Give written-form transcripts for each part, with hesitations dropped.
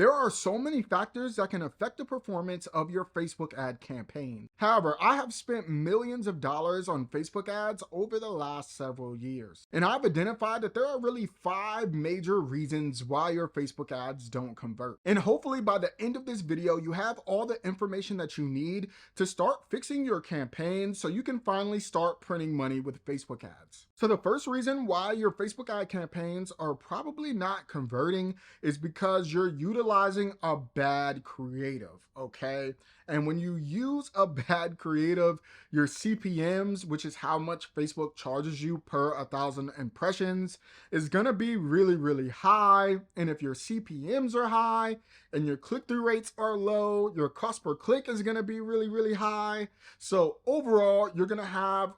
There are so many factors that can affect the performance of your Facebook ad campaign. However, I have spent millions of dollars on Facebook ads over the last several years, and I've identified that there are really 5 major reasons why your Facebook ads don't convert. And hopefully by the end of this video, you have all the information that you need to start fixing your campaign so you can finally start printing money with Facebook ads. So the first reason why your Facebook ad campaigns are probably not converting is because you're utilizing a bad creative, okay? And when you use a bad creative, your CPMs, which is how much Facebook charges you per 1,000 impressions, is gonna be really, really high. And if your CPMs are high and your click-through rates are low, your cost per click is gonna be really, really high. So overall, you're gonna have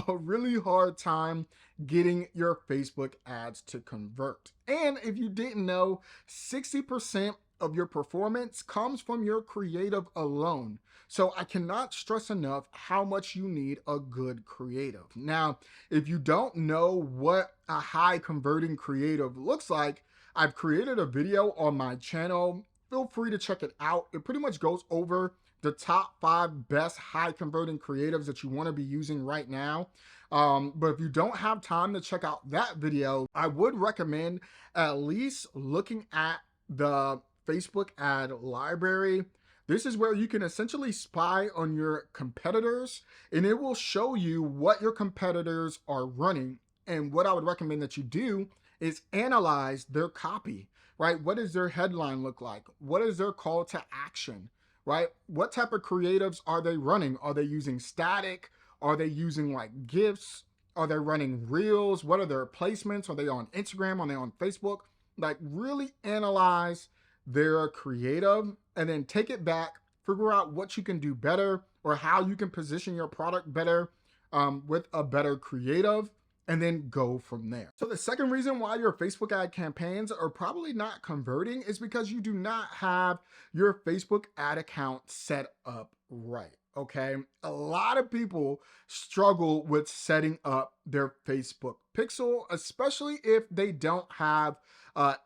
a really hard time getting your Facebook ads to convert. And if you didn't know, 60% of your performance comes from your creative alone. So I cannot stress enough how much you need a good creative. Now, if you don't know what a high converting creative looks like, I've created a video on my channel. Feel free to check it out. It pretty much goes over the top 5 best high converting creatives that you want to be using right now. But if you don't have time to check out that video, I would recommend at least looking at the Facebook ad library. This is where you can essentially spy on your competitors, and it will show you what your competitors are running. And what I would recommend that you do is analyze their copy, right? What does their headline look like? What is their call to action, right? What type of creatives are they running? Are they using static? Are they using like GIFs? Are they running reels? What are their placements? Are they on Instagram? Are they on Facebook? Like really analyze their creative and then take it back, figure out what you can do better or how you can position your product better with a better creative, and then go from there. So the second reason why your Facebook ad campaigns are probably not converting is because you do not have your Facebook ad account set up right. Okay, a lot of people struggle with setting up their Facebook pixel, especially if they don't have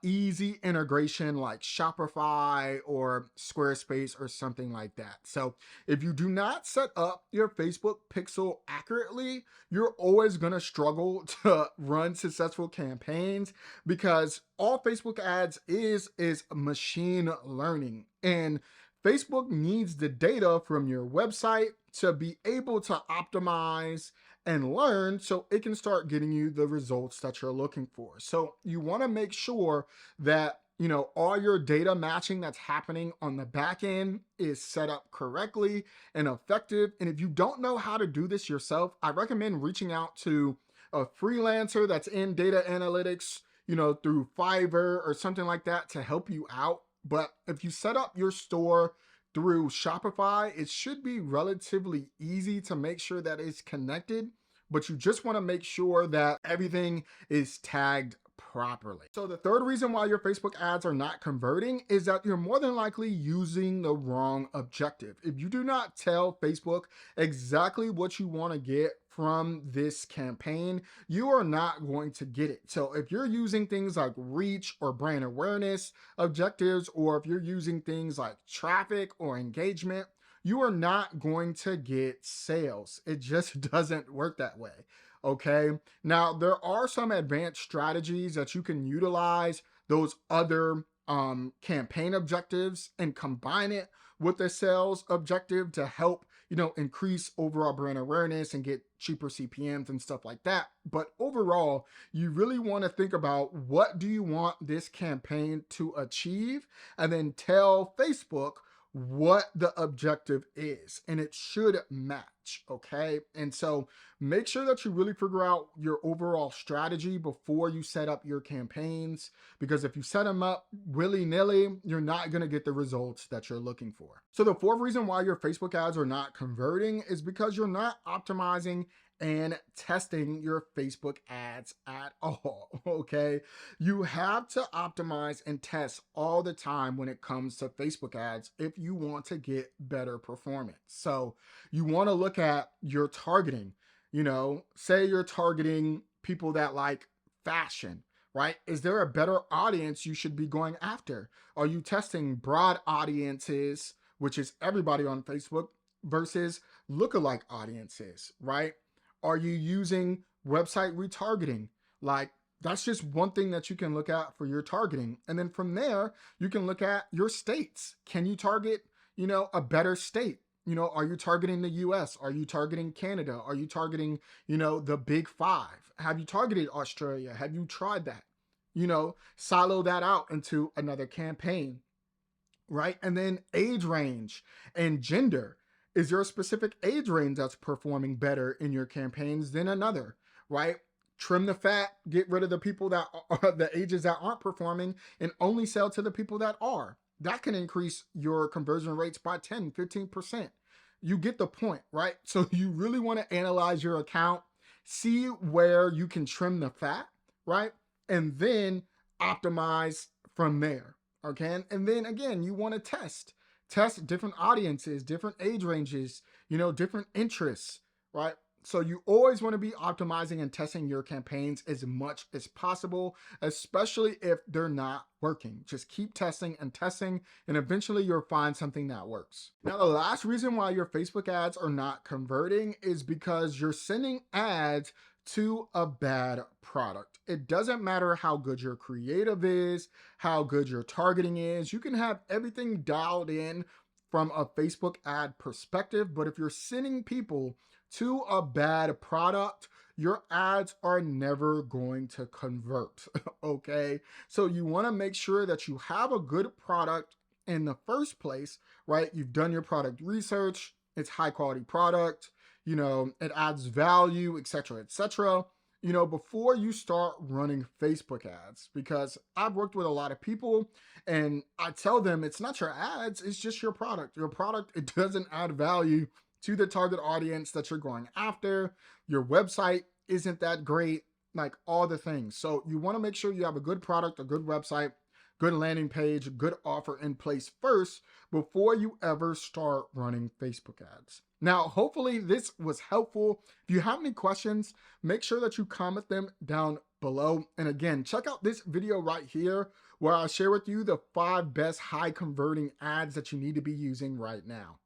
easy integration like Shopify or Squarespace or something like that. So if you do not set up your Facebook pixel accurately, you're always going to struggle to run successful campaigns because all Facebook ads is machine learning, and Facebook needs the data from your website to be able to optimize and learn so it can start getting you the results that you're looking for. So you want to make sure that, you know, all your data matching that's happening on the back end is set up correctly and effective. And if you don't know how to do this yourself, I recommend reaching out to a freelancer that's in data analytics, you know, through Fiverr or something like that to help you out. But if you set up your store through Shopify, it should be relatively easy to make sure that it's connected, but you just want to make sure that everything is tagged properly. So the third reason why your Facebook ads are not converting is that you're more than likely using the wrong objective. If you do not tell Facebook exactly what you want to get from this campaign, you are not going to get it. So if you're using things like reach or brand awareness objectives, or if you're using things like traffic or engagement, you are not going to get sales. It just doesn't work that way. Okay. Now, there are some advanced strategies that you can utilize those other campaign objectives and combine it with a sales objective to help, you know, increase overall brand awareness and get cheaper CPMs and stuff like that. But overall, you really want to think about what do you want this campaign to achieve, and then tell Facebook what the objective is, and it should match. Okay. And so make sure that you really figure out your overall strategy before you set up your campaigns, because if you set them up willy-nilly, you're not going to get the results that you're looking for. So the fourth reason why your Facebook ads are not converting is because you're not optimizing and testing your Facebook ads at all. Okay. You have to optimize and test all the time when it comes to Facebook ads if you want to get better performance. So you want to look at your targeting. You know, say you're targeting people that like fashion, right? Is there a better audience you should be going after? Are you testing broad audiences, which is everybody on Facebook, versus lookalike audiences, right? Are you using website retargeting? Like, that's just one thing that you can look at for your targeting. And then from there, you can look at your states. Can you target, a better state? Are you targeting the US? Are you targeting Canada? Are you targeting, the big five? Have you targeted Australia? Have you tried that? Silo that out into another campaign, right? And then age range and gender. Is there a specific age range that's performing better in your campaigns than another, right? Trim the fat, get rid of the people that are the ages that aren't performing, and only sell to the people that are. That can increase your conversion rates by 10, 15%. You get the point, right? So you really want to analyze your account, see where you can trim the fat, right? And then optimize from there. Okay. And then again, you want to test different audiences, different age ranges, different interests, right? So you always want to be optimizing and testing your campaigns as much as possible, especially if they're not working. Just keep testing, and eventually you'll find something that works. Now, the last reason why your Facebook ads are not converting is because you're sending ads to a bad product. It doesn't matter how good your creative is, how good your targeting is. You can have everything dialed in from a Facebook ad perspective, but if you're sending people to a bad product, your ads are never going to convert. Okay. So you want to make sure that you have a good product in the first place, right? You've done your product research, it's high quality product, it adds value, etc., etc., before you start running Facebook ads. Because I've worked with a lot of people and I tell them it's not your ads, it's just your product. Your product, it doesn't add value to the target audience that you're going after. Your website isn't that great, like all the things. So you want to make sure you have a good product, a good website, good landing page, good offer in place first before you ever start running Facebook ads. Now, hopefully this was helpful. If you have any questions, make sure that you comment them down below. And again, check out this video right here where I share with you the 5 best high converting ads that you need to be using right now.